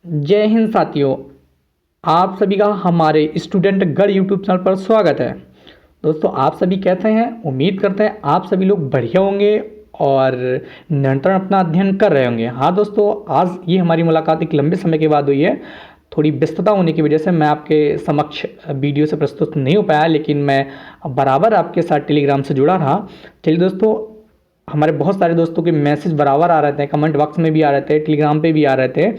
जय हिंद साथियों, आप सभी का हमारे स्टूडेंट गढ़ यूट्यूब चैनल पर स्वागत है। दोस्तों, आप सभी कैसे हैं? उम्मीद करते हैं आप सभी लोग बढ़िया होंगे और निरंतर अपना अध्ययन कर रहे होंगे। हाँ दोस्तों, आज ये हमारी मुलाकात एक लंबे समय के बाद हुई है। थोड़ी व्यस्तता होने की वजह से मैं आपके समक्ष वीडियो से प्रस्तुत नहीं हो पाया, लेकिन मैं बराबर आपके साथ टेलीग्राम से जुड़ा रहा। चलिए दोस्तों, हमारे बहुत सारे दोस्तों के मैसेज बराबर आ रहे थे, कमेंट बॉक्स में भी आ रहे थे, टेलीग्राम पे भी आ रहे थे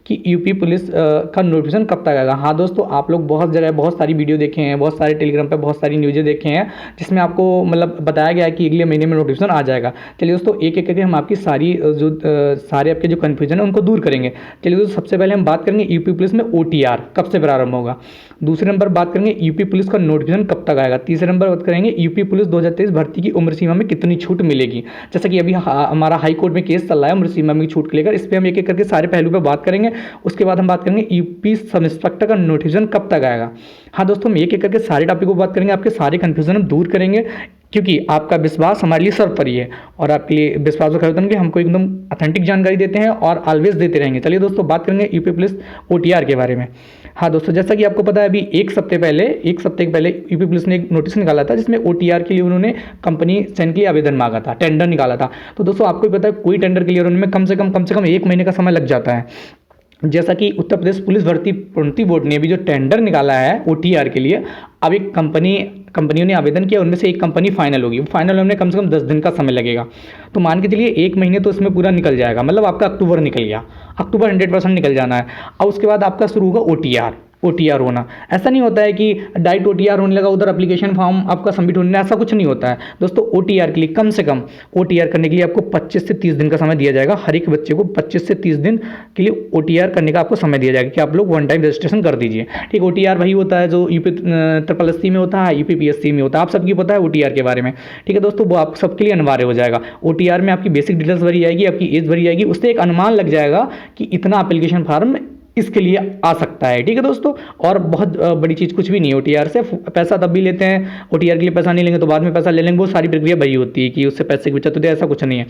कि यूपी पुलिस का नोटिफिकेशन कब तक आएगा। हाँ दोस्तों, आप लोग बहुत जगह बहुत सारी वीडियो देखे हैं, बहुत सारे टेलीग्राम पे बहुत सारी न्यूज़ें देखे हैं जिसमें आपको मतलब बताया गया है कि अगले महीने में नोटिफिकेशन आ जाएगा। चलिए दोस्तों, एक एक करके हम आपकी सारी सारे आपके जो कन्फ्यूजन है उनको दूर करेंगे। चलिए दोस्तों, सबसे पहले हम बात करेंगे यूपी पुलिस में OTR कब से प्रारंभ होगा। दूसरे नंबर बात करेंगे यूपी पुलिस का नोटिफिकेशन कब तक आएगा। तीसरे नंबर बात करेंगे यूपी पुलिस 2023 भर्ती की उम्र सीमा में कितनी छूट मिलेगी। जैसा कि अभी हमारा हाई कोर्ट में केस चल रहा है उम्र सीमा में छूट को लेकर, इस पर हम एक एक करके सारे पहलू पर बात करेंगे। उसके बाद हम बात करेंगे यूपी सब इंस्पेक्टर का नोटिफिकेशन कब तक आएगा। हाँ दोस्तों, हम एक एक करके सारे टॉपिक को बात करेंगे, आपके सारे कन्फ्यूजन हम दूर करेंगे, क्योंकि आपका विश्वास हमारे लिए सर्वोपरि है और आपके लिए विश्वास को खरीदने के हमको एकदम ऑथेंटिक जानकारी देते हैं और ऑलवेज देते रहेंगे। चलिए दोस्तों, बात करेंगे यूपी पुलिस OTR के बारे में। हाँ दोस्तों, जैसा कि आपको पता है, अभी एक सप्ते के पहले यूपी पुलिस ने एक नोटिस निकाला था जिसमें OTR के लिए उन्होंने कंपनी चयन के लिए आवेदन मांगा था, टेंडर निकाला था। तो दोस्तों, आपको भी पता है कोई टेंडर क्लियर होने में कम से कम 1 महीने का समय लग जाता है। जैसा कि उत्तर प्रदेश पुलिस भर्ती प्रोन्नति बोर्ड ने भी जो टेंडर निकाला है OTR के लिए, अब एक कंपनियों ने आवेदन किया, उनमें से एक कंपनी फाइनल होगी। फाइनल होने में कम से कम 10 दिन का समय लगेगा। तो मान के चलिए 1 महीने तो इसमें पूरा निकल जाएगा, मतलब आपका अक्टूबर निकल गया, अक्टूबर 100% निकल जाना है। और उसके बाद आपका शुरू होगा OTR होना। ऐसा नहीं होता है कि डायरेक्ट OTR होने लगा, उधर एप्लीकेशन फॉर्म आपका सबमिट होने, ऐसा कुछ नहीं होता है दोस्तों। OTR के लिए कम से कम OTR करने के लिए आपको 25 से 30 दिन का समय दिया जाएगा। हर एक बच्चे को 25 से 30 दिन के लिए OTR करने का आपको समय दिया जाएगा कि आप लोग वन टाइम रजिस्ट्रेशन कर दीजिए। ठीक, OTR वही होता है जो यूपी SSC में होता है, यूपी PSC में होता है। आप सबकी पता है OTR के बारे में, ठीक है दोस्तों। वो आप सबके लिए अनिवार्य हो जाएगा। OTR में आपकी बेसिक डिटेल्स भरी जाएगी, आपकी एज भरी जाएगी, उससे एक अनुमान लग जाएगा कि इतना एप्लीकेशन फॉर्म इसके लिए आ सकता है। ठीक है दोस्तों, और बहुत बड़ी चीज़ कुछ भी नहीं है OTR से। पैसा तब भी लेते हैं, OTR के लिए पैसा नहीं लेंगे तो बाद में पैसा ले लेंगे, वो सारी प्रक्रिया वही होती है कि उससे पैसे की बचत होती है, ऐसा कुछ नहीं है।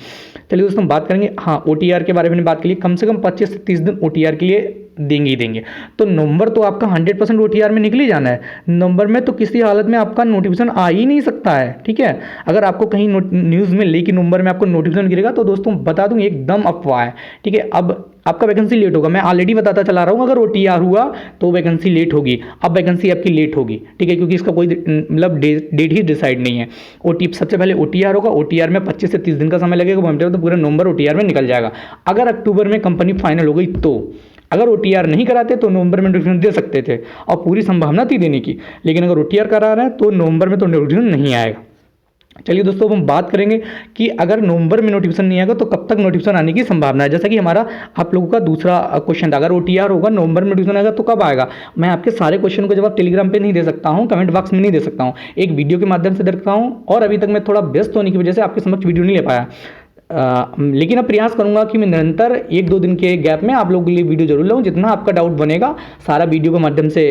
चलिए दोस्तों, हम बात करेंगे। हाँ, OTR के बारे में बात के लिए कम से कम 25 से 30 दिन OTR के लिए देंगे ही देंगे। तो नवंबर तो आपका 100% OTR में निकल ही जाना है। नवंबर में तो किसी हालत में आपका नोटिफिकेशन आ ही नहीं सकता है। ठीक है, अगर आपको कहीं न्यूज़ में लेकिन नवंबर में आपको नोटिफिकेशन गिरेगा तो दोस्तों बता दूं एकदम अफवाह है। ठीक है, अब आपका वैकेंसी लेट होगा, मैं ऑलरेडी बताता चला रहा हूँ। अगर OTR हुआ तो वैकेंसी लेट होगी, अब वैकेंसी आपकी लेट होगी। ठीक है, क्योंकि इसका कोई मतलब डेट ही डिसाइड नहीं है। सबसे पहले OTR होगा, OTR में 25 से 30 दिन का समय लगेगा, तो पूरा नवंबर OTR में निकल जाएगा। अगर अक्टूबर में कंपनी फाइनल हो गई तो, अगर OTR नहीं कराते तो नवंबर में नोटिफिकेशन दे सकते थे और पूरी संभावना थी देने की, लेकिन अगर OTR करा रहे हैं तो नवंबर में तो नोटिफिकेशन नहीं आएगा। चलिए दोस्तों, हम बात करेंगे कि अगर नवंबर में नोटिफिकेशन नहीं आएगा तो कब तक नोटिफिकेशन आने की संभावना है। जैसा कि हमारा आप लोगों का दूसरा क्वेश्चन था, अगर OTR होगा नवंबर में नोटिफिकेशन आएगा तो कब आएगा। मैं आपके सारे क्वेश्चन को जवाब टेलीग्राम पे नहीं दे सकता हूँ, कमेंट बॉक्स में नहीं दे सकता हूँ, एक वीडियो के माध्यम से दे सकता हूँ, और अभी तक मैं थोड़ा व्यस्त होने की वजह से आपके समक्ष वीडियो नहीं ले पाया। लेकिन अब प्रयास करूंगा कि मैं निरंतर 1-2 दिन के गैप में आप लोगों के लिए वीडियो जरूर लाऊं। जितना आपका डाउट बनेगा सारा वीडियो के माध्यम से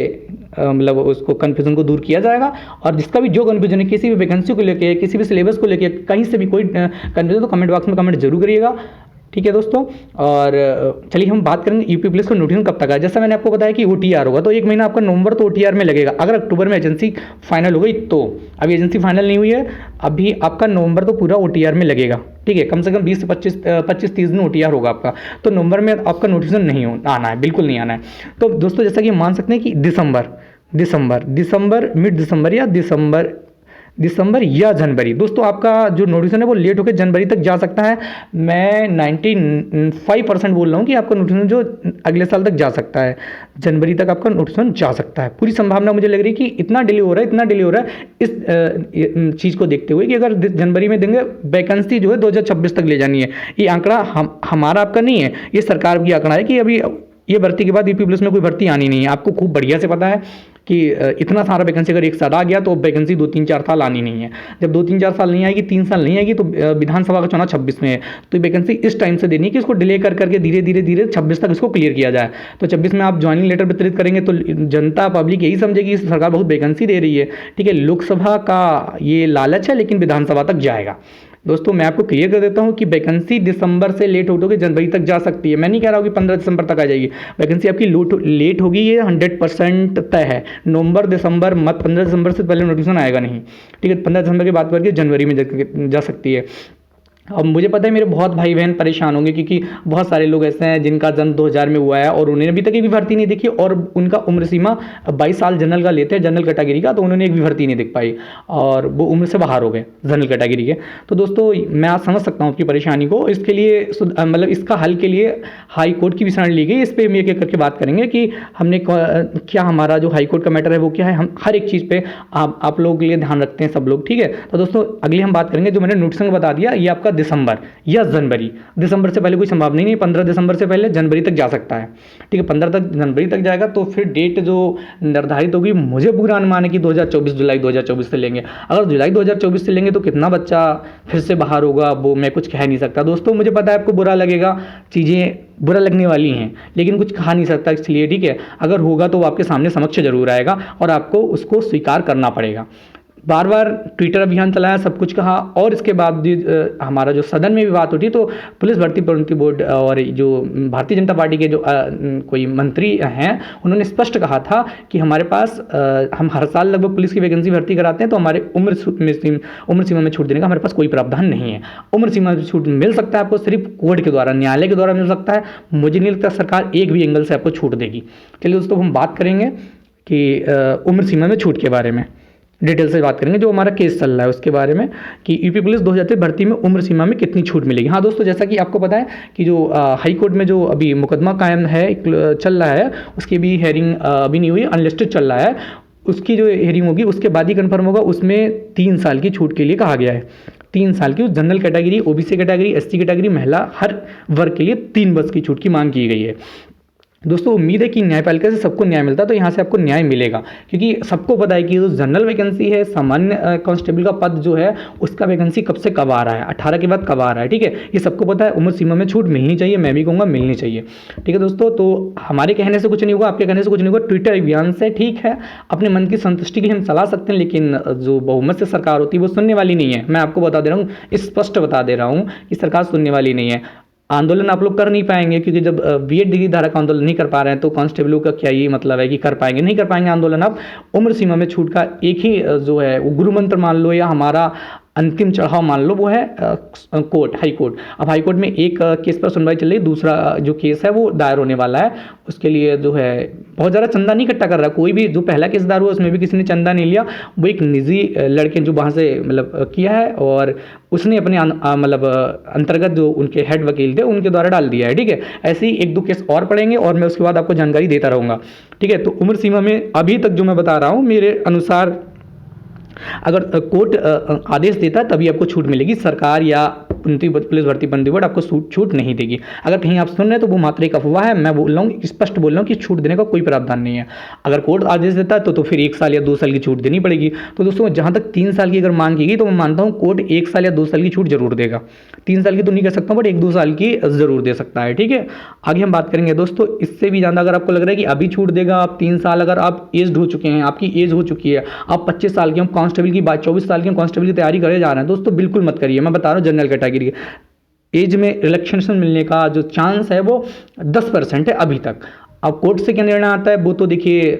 मतलब उसको कन्फ्यूजन को दूर किया जाएगा। और जिसका भी जो कन्फ्यूजन है किसी भी वैकेंसी को लेकर, किसी भी सिलेबस को लेकर, कहीं से भी कोई कन्फ्यूजन, तो कमेंट बॉक्स में कमेंट जरूर करिएगा। ठीक है दोस्तों, और चलिए हम बात करेंगे यूपी पुलिस का नोटिफिकेशन कब तक है। जैसा मैंने आपको बताया कि OTR होगा तो 1 महीना आपका नवंबर तो OTR में लगेगा। अगर अक्टूबर में एजेंसी फाइनल हो गई तो, अभी एजेंसी फाइनल नहीं हुई है, अभी आपका नवंबर तो पूरा OTR में लगेगा। ठीक है, कम से कम 20 से 25-30 दिन OTR होगा आपका, तो नवंबर में आपका नोटिफिकेशन नहीं आना है, बिल्कुल नहीं आना है। तो दोस्तों, जैसा कि हम मान सकते हैं कि दिसंबर, मिड दिसंबर या दिसंबर या जनवरी, दोस्तों आपका जो नोटिफिकेशन है वो लेट होकर जनवरी तक जा सकता है। मैं 95% बोल रहा हूँ कि आपका नोटिफिकेशन जो अगले साल तक जा सकता है, जनवरी तक आपका नोटिफिकेशन जा सकता है। पूरी संभावना मुझे लग रही है कि इतना डिले हो रहा है इस चीज़ को देखते हुए कि अगर जनवरी में देंगे, वैकेंसी जो है 2026 तक ले जानी है। ये आंकड़ा हमारा आपका नहीं है, ये सरकार की आंकड़ा है कि अभी ये भर्ती के बाद यूपी पुलिस में कोई भर्ती आनी नहीं है। आपको खूब बढ़िया से पता है कि इतना सारा वैकेंसी अगर एक साल आ गया तो वैकेंसी 2-3-4 साल आनी नहीं है। जब 2-3-4 साल नहीं आएगी, 3 साल नहीं आएगी, तो विधानसभा का चुनाव 26 में है, तो वैकेंसी इस टाइम से देनी है कि इसको डिले करके धीरे 26 तक इसको क्लियर किया जाए। तो 26 में आप ज्वाइनिंग लेटर वितरित करेंगे तो जनता पब्लिक यही समझेगी कि सरकार बहुत वैकेंसी दे रही है। ठीक है, लोकसभा का ये लालच है लेकिन विधानसभा तक जाएगा। दोस्तों मैं आपको क्लियर कर देता हूँ कि वैकेंसी दिसंबर से लेट होकर जनवरी तक जा सकती है। मैं नहीं कह रहा हूँ कि 15 दिसंबर तक आ जाएगी। वैकेंसी आपकी लेट होगी, ये 100% तय है। नवंबर दिसंबर मत 15 दिसंबर से पहले नोटिफिकेशन आएगा नहीं, ठीक है। 15 दिसंबर की बात करके जनवरी में जा सकती है। अब मुझे पता है मेरे बहुत भाई बहन परेशान होंगे, क्योंकि बहुत सारे लोग ऐसे हैं जिनका जन्म 2000 में हुआ है और उन्होंने अभी तक एक भी भर्ती नहीं देखी, और उनका उम्र सीमा 22 साल जनरल का लेते हैं, जनरल कैटेगरी का, तो उन्होंने एक भी भर्ती नहीं देख पाई और वो उम्र से बाहर हो गए जनरल कैटेगरी के। तो दोस्तों मैं आज समझ सकता हूँ आपकी परेशानी को। इसके लिए मतलब इसका हल के लिए हाई कोर्ट की भी शरण ली गई। इस पर हम एक एक करके बात करेंगे कि हमने क्या, हमारा जो हाई कोर्ट का मैटर है वो क्या है। हम हर एक चीज़ पे आप लोगों के लिए ध्यान रखते हैं सब लोग, ठीक है। तो दोस्तों अगली हम बात करेंगे, जो मैंने नोटिफिकेशन बता दिया, ये आपका दिसंबर या जनवरी। दिसंबर से पहले कोई संभावना नहीं है, 15 दिसंबर से पहले जनवरी तक जा सकता है, ठीक है। 15 तक जनवरी तक जाएगा तो फिर डेट जो निर्धारित होगी, मुझे पूरा अनुमान है कि 2024 जुलाई 2024 से लेंगे। अगर जुलाई 2024 से लेंगे तो कितना बच्चा फिर से बाहर होगा वो मैं कुछ कह नहीं सकता। दोस्तों मुझे पता है आपको बुरा लगेगा, चीज़ें बुरा लगने वाली हैं, लेकिन कुछ कहा नहीं सकता इसलिए, ठीक है। अगर होगा तो वो आपके सामने समक्ष जरूर आएगा और आपको उसको स्वीकार करना पड़ेगा। बार बार ट्विटर अभियान चलाया, सब कुछ कहा, और इसके बाद भी हमारा जो सदन में भी बात उठी तो पुलिस भर्ती प्रोन्नति बोर्ड और जो भारतीय जनता पार्टी के जो कोई मंत्री हैं उन्होंने स्पष्ट कहा था कि हमारे पास हम हर साल लगभग पुलिस की वैकेंसी भर्ती कराते हैं, तो हमारे उम्र सीमा में छूट देने का हमारे पास कोई प्रावधान नहीं है। उम्र सीमा में छूट मिल सकता है आपको सिर्फ कोर्ट के द्वारा, न्यायालय के द्वारा मिल सकता है। मुझे नहीं लगता सरकार एक भी एंगल से आपको छूट देगी। चलिए दोस्तों हम बात करेंगे कि उम्र सीमा में छूट के बारे में डिटेल से बात करेंगे, जो हमारा केस चल रहा है उसके बारे में, कि यूपी पुलिस 2023 भर्ती में उम्र सीमा में कितनी छूट मिलेगी। हाँ दोस्तों, जैसा कि आपको पता है कि जो हाई कोर्ट में जो अभी मुकदमा कायम है, चल रहा है, उसकी भी हेयरिंग अभी नहीं हुई, अनलिस्टेड चल रहा है। उसकी जो हेयरिंग होगी उसके बाद ही कन्फर्म होगा। उसमें 3 साल की छूट के लिए कहा गया है, 3 साल की। General category, OBC category, ST category, महिला, हर वर्ग के लिए 3 वर्ष की छूट की मांग की गई है। दोस्तों उम्मीद है कि न्यायपालिका से सबको न्याय मिलता है, तो यहाँ से आपको न्याय मिलेगा, क्योंकि सबको पता है कि जो जनरल वैकेंसी है, सामान्य कांस्टेबल का पद जो है, उसका वैकेंसी कब से कब आ रहा है, 18 के बाद कब आ रहा है, ठीक है। ये सबको पता है। उम्र सीमा में छूट मिलनी चाहिए, मैं भी कहूँगा मिलनी चाहिए, ठीक है दोस्तों। तो हमारे कहने से कुछ नहीं होगा, आपके कहने से कुछ नहीं होगा, ट्विटर अभियान से, ठीक है। अपने मन की संतुष्टि के लिए हम चला सकते हैं, लेकिन जो बहुमत से सरकार होती है वो सुनने वाली नहीं है। मैं आपको बता दे रहा हूँ, स्पष्ट बता दे रहा हूँ कि सरकार सुनने वाली नहीं है। आंदोलन आप लोग कर नहीं पाएंगे, क्योंकि जब बीएड डिग्री धारक आंदोलन नहीं कर पा रहे हैं तो कांस्टेबलों का क्या ये मतलब है कि कर पाएंगे? नहीं कर पाएंगे आंदोलन। आप उम्र सीमा में छूट का एक ही जो है वो गुरु मंत्र मान लो, या हमारा अंतिम चढ़ाव मान लो, वो है कोर्ट, हाई कोर्ट। अब हाई कोर्ट में एक केस पर सुनवाई चल रही है, दूसरा जो केस है वो दायर होने वाला है। उसके लिए जो है बहुत ज़्यादा चंदा नहीं इकट्ठा कर रहा कोई भी। जो पहला केस दायर हुआ उसमें भी किसी ने चंदा नहीं लिया, वो एक निजी लड़के जो वहाँ से मतलब किया है, और उसने अपने मतलब अंतर्गत जो उनके हेड वकील थे उनके द्वारा डाल दिया है, ठीक है। ऐसे ही 1-2 केस और पड़ेंगे और मैं उसके बाद आपको जानकारी देता रहूँगा, ठीक है। तो उम्र सीमा में अभी तक जो मैं बता रहा हूँ, मेरे अनुसार अगर कोर्ट आदेश देता है तभी आपको छूट मिलेगी। सरकार या पुलिस भर्ती प्रोन्नति बोर्ड आपको छूट नहीं देगी। अगर कहीं आप सुन रहे हैं तो वो मात्र एक अफवाह है। मैं बोल रहा हूँ, स्पष्ट बोल रहा हूँ कि छूट देने का कोई प्रावधान नहीं है। अगर कोर्ट आदेश देता है तो फिर 1 साल या 2 साल की छूट देनी पड़ेगी। तो दोस्तों जहाँ तक 3 साल की अगर मांग की गई तो मैं मानता हूँ कोर्ट 1 साल या 2 साल की छूट जरूर देगा। 3 साल की तो नहीं कर सकता, बट 1-2 साल की जरूर दे सकता है, ठीक है। आगे हम बात करेंगे दोस्तों। इससे भी ज़्यादा अगर आपको लग रहा है कि अभी छूट देगा, आप 3 साल, अगर आप एज्ड हो चुके हैं, आपकी एज हो चुकी है, आप 25 साल के हम कांस्टेबल की बात, 24 साल के कांस्टेबल की तैयारी करे जा रहे हैं, दोस्तों बिल्कुल मत करिए। मैं बता रहा हूँ जनरल कैटेगरी एज में रिलैक्सेशन मिलने का जो चांस है वो 10% है अभी तक। अब कोर्ट से क्या निर्णय आता है वो तो देखिए,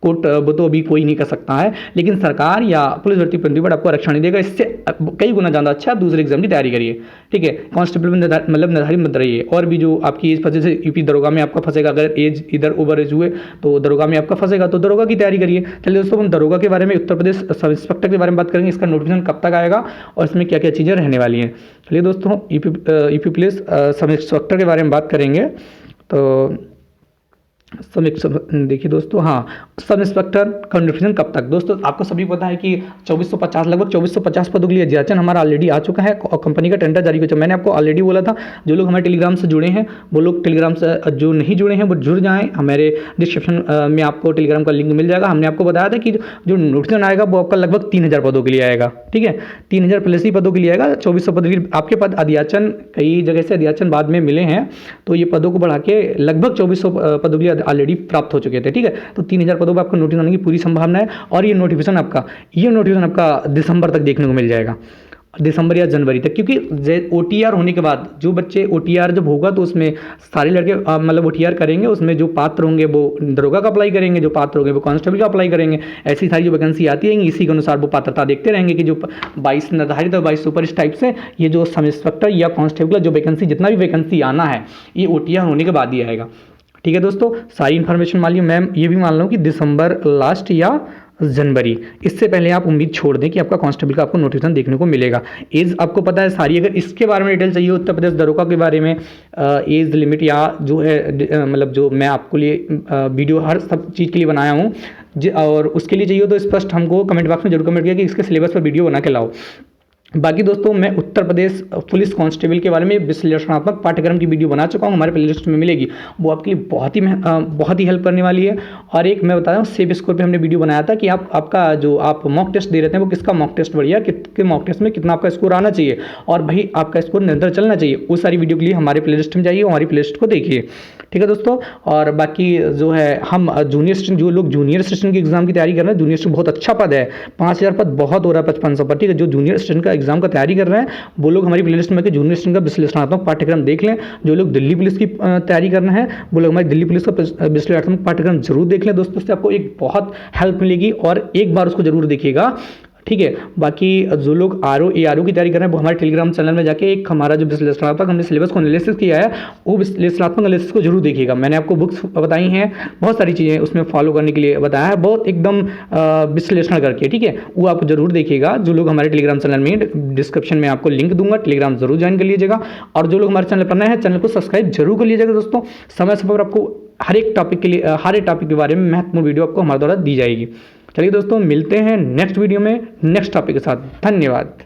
कोर्ट वो तो अभी कोई नहीं कर सकता है, लेकिन सरकार या पुलिस भर्ती प्रोन्नति बोर्ड आपको आरक्षण नहीं देगा। इससे कई गुना ज़्यादा अच्छा दूसरे एग्जाम की तैयारी करिए, ठीक है। कांस्टेबल में मतलब निर्धारित मत रहिए। और भी जो आपकी एज फंसे, जैसे यूपी दरोगा में आपका फंसेगा, अगर एज इधर ओवर एज हुए तो दरोगा में आपका फंसेगा, तो दरोगा की तैयारी करिए। चलिए दोस्तों, हम दरोगा के बारे में, उत्तर प्रदेश सब इंस्पेक्टर के बारे में बात करेंगे। इसका नोटिफिकेशन कब तक आएगा और इसमें क्या क्या चीज़ें रहने वाली हैं। चलिए दोस्तों, यूपी पुलिस सब इंस्पेक्टर के बारे में बात करेंगे। तो देखिए दोस्तों, हाँ, सब इंस्पेक्टर का नोटिफिकेशन कब तक? दोस्तों आपको सभी पता है कि 2450 लगभग 2450 पदों के लिए अध्याचन हमारा ऑलरेडी आ चुका है और कंपनी का टेंडर जारी हो चुका है। मैंने आपको ऑलरेडी बोला था, जो लोग हमारे टेलीग्राम से जुड़े हैं वो लोग टेलीग्राम से, जो नहीं जुड़े हैं वो जुड़ जाएं। हमारे डिस्क्रिप्शन में आपको टेलीग्राम का लिंक मिल जाएगा। हमने आपको बताया था कि जो नोटिफिकेशन आएगा वो आपका लगभग 3000 पदों के लिए आएगा, ठीक है। 3000 प्लस ही पदों के लिए आएगा। 2400 पदों के लिए आपके पद अध्याचन, कई जगह से अध्याचन बाद में मिले हैं, तो ये पदों को बढ़ा के लगभग 2400 पदों के लिए ऑलरेडी प्राप्त हो चुके थे, ठीक है। तो 3000 पदों पर आपको नोटिस आने की पूरी संभावना है और ये नोटिफिकेशन आपका दिसंबर तक देखने को मिल जाएगा। दिसंबर या जनवरी तक, क्योंकि OTR होने के बाद जो बच्चे OTR जब होगा तो उसमें सारे लड़के मतलब OTR करेंगे, उसमें जो पात्र होंगे वो दरोगा का अप्लाई करेंगे, जो पात्र होंगे वो कांस्टेबल का अप्लाई करेंगे। ऐसी सारी जो वैकेंसी आती रहेंगी इसी के अनुसार वो पात्रता देखते रहेंगे कि जो 22 निर्धारित और 22 सुपर, इस टाइप से ये जो सब इंस्पेक्टर या कांस्टेबल का जो वैकेंसी, जितना भी वैकेंसी आना है ये OTR होने के बाद ही आएगा। ठीक है दोस्तों, सारी इन्फॉर्मेशन मान ली। मैं ये भी मान लूँ कि दिसंबर लास्ट या जनवरी, इससे पहले आप उम्मीद छोड़ दें कि आपका कांस्टेबल का आपको नोटिफिकेशन देखने को मिलेगा। एज आपको पता है सारी, अगर इसके बारे में डिटेल चाहिए उत्तर प्रदेश दरोगा के बारे में, एज लिमिट या जो है मतलब जो मैं आपको लिए वीडियो हर सब चीज़ के लिए बनाया हूँ, और उसके लिए चाहिए तो स्पष्ट हमको कमेंट बॉक्स में जरूर कमेंट किया कि इसके सिलेबस पर वीडियो बना के लाओ। बाकी दोस्तों मैं उत्तर प्रदेश पुलिस कांस्टेबल के बारे में विश्लेषणात्मक पाठ्यक्रम की वीडियो बना चुका हूँ, हमारे प्लेलिस्ट में मिलेगी, वो आपके लिए बहुत ही हेल्प करने वाली है। और एक मैं बता रहा हूँ सेफ स्कोर पे हमने वीडियो बनाया था कि आपका जो आप मॉक टेस्ट दे रहे थे वो किसका मॉक टेस्ट बढ़िया, किसके मॉक टेस्ट में कितना आपका स्कोर आना चाहिए और भाई आपका स्कोर निरंतर चलना चाहिए। उस सारी वीडियो के लिए हमारे प्लेलिस्ट में जाइए, हमारी प्लेलिस्ट को देखिए। ठीक है दोस्तों, और बाकी जो है हम जूनियर स्टेशन, जो लोग जूनियर स्टेशन की एग्जाम की तैयारी कर रहे हैं, जूनियर स्टेशन बहुत अच्छा पद है, 5000 पद बहुत हो रहा है 5500 पर। ठीक है, जो जूनियर स्टेशन का एग्जाम का तैयारी कर रहे हैं वो लोग हमारी प्लेलिस्ट में जूनियर स्टेशन का विश्लेषणात्मक पाठ्यक्रम देख लें। जो लोग दिल्ली पुलिस की तैयारी कर रहे हैं वो लोग हमारी दिल्ली पुलिस का विश्लेषणात्मक पाठ्यक्रम जरूर देख लें दोस्तों, उससे आपको एक बहुत हेल्प मिलेगी और एक बार उसको जरूर देखिएगा। ठीक है, बाकी जो लोग RO ARO की तैयारी कर रहे हैं वो हमारे टेलीग्राम चैनल में जाके एक हमारा जो विश्लेषणात्मक हमने सिलेबस को एनालिसिस किया है वो विश्लेषणात्मक एनालिसिस को जरूर देखिएगा। मैंने आपको बुक्स बताई हैं, बहुत सारी चीज़ें उसमें फॉलो करने के लिए बताया है, बहुत एकदम विश्लेषण करके। ठीक है, वो आप जरूर देखिएगा। जो लोग हमारे टेलीग्राम चैनल में, डिस्क्रिप्शन में आपको लिंक दूंगा, टेलीग्राम जरूर ज्वाइन कर लीजिएगा। और जो लोग हमारे चैनल पर नए हैं चैनल को सब्सक्राइब जरूर कर लीजिएगा दोस्तों। समय समय पर आपको हर एक टॉपिक के लिए, हर एक टॉपिक के बारे में महत्वपूर्ण वीडियो आपको हमारे द्वारा दी जाएगी। चलिए दोस्तों, मिलते हैं नेक्स्ट वीडियो में नेक्स्ट टॉपिक के साथ। धन्यवाद।